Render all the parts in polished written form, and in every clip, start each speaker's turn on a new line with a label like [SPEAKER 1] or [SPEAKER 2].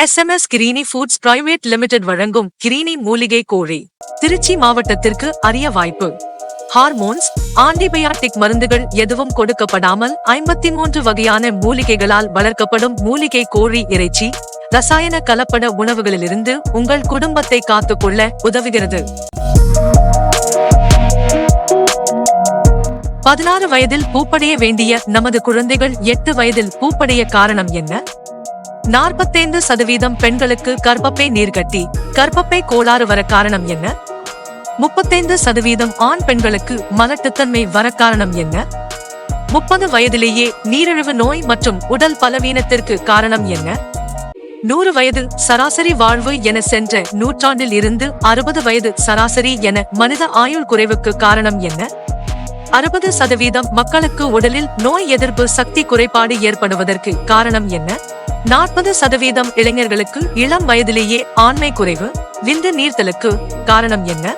[SPEAKER 1] SMS கிரீனி foods private limited வழங்கும் கிரீனி மூலிகை கோழி திருச்சி மாவட்டத்திற்கு அரிய வாய்ப்பு. ஹார்மோன்ஸ், ஆன்டிபயாட்டிக் மருந்துகள் எதுவும் கொடுக்கப்படாமல் 53 வகையான மூலிகைகளால் வளர்க்கப்படும் மூலிகை கோழி இறைச்சி ரசாயன கலப்பட உணவுகளிலிருந்து உங்கள் குடும்பத்தை காத்துக்கொள்ள உதவுகிறது. 16 வயதில் பூப்படைய வேண்டிய நமது குழந்தைகள் 8 வயதில் பூப்படைய காரணம் என்ன? 45% பெண்களுக்கு கர்ப்பப்பை நீர்க்கட்டி, கர்ப்பப்பை கோளாறு வர காரணம் என்ன? 35% ஆண் பெண்களுக்கு மலட்டுத்தன்மை வர காரணம் என்ன? 30 வயதிலேயே நீரிழிவு நோய் மற்றும் உடல் பலவீனத்திற்கு காரணம் என்ன? 100 வயது சராசரி வாழ்வு என சென்ற நூற்றாண்டில் இருந்து 60 வயது சராசரி என மனித ஆயுள் குறைவுக்கு காரணம் என்ன? 60% மக்களுக்கு உடலில் நோய் எதிர்ப்பு சக்தி குறைபாடு ஏற்படுவதற்கு காரணம் என்ன? 40% இளைஞர்களுக்கு இளம் வயதிலேயே ஆண்மை குறைவு, விந்து நீர்த்தலுக்கு காரணம் என்ன?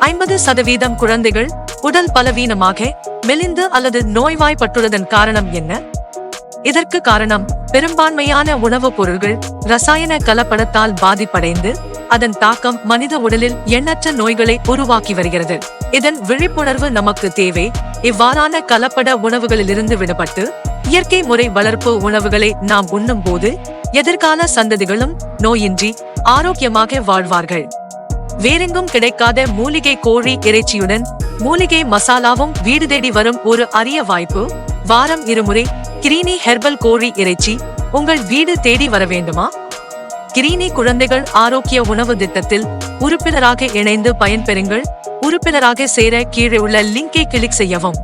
[SPEAKER 1] 50% குழந்தைகள் உடல் பலவீனமாக மெலிந்து அல்லது நோய்வாய்ப்பட்டுள்ளதன் காரணம் என்ன? இதற்கு காரணம் பெரும்பான்மையான உணவுப் பொருள்கள் ரசாயன கலப்படத்தால் பாதிப்படைந்து அதன் தாக்கம் மனித உடலில் எண்ணற்ற நோய்களை உருவாக்கி வருகிறது. இதன் விழிப்புணர்வு நமக்கு தேவை. இவ்வாறான கலப்பட உணவுகளிலிருந்து விடுபட்டு இயற்கை முறை வளர்ப்பு உணவுகளை நாம் உண்ணும் போது எதிர்கால சந்ததிகளும் நோயின்றி ஆரோக்கியமாக வாழ்வார்கள். வேறெங்கும் கிடைக்காத மூலிகை கோழி இறைச்சியுடன் மூலிகை மசாலாவும் வீடு தேடி வரும் ஒரு அரிய வாய்ப்பு. வாரம் 2 முறை கிரீனி ஹெர்பல் கோழி இறைச்சி உங்கள் வீடு தேடி வர வேண்டுமா? கிரீனி குழந்தைகள் ஆரோக்கிய உணவு திட்டத்தில் உறுப்பினராக இணைந்து பயன்பெறுங்கள். உறுப்பினராக சேர கீழே உள்ள லிங்கை கிளிக் செய்யவும்.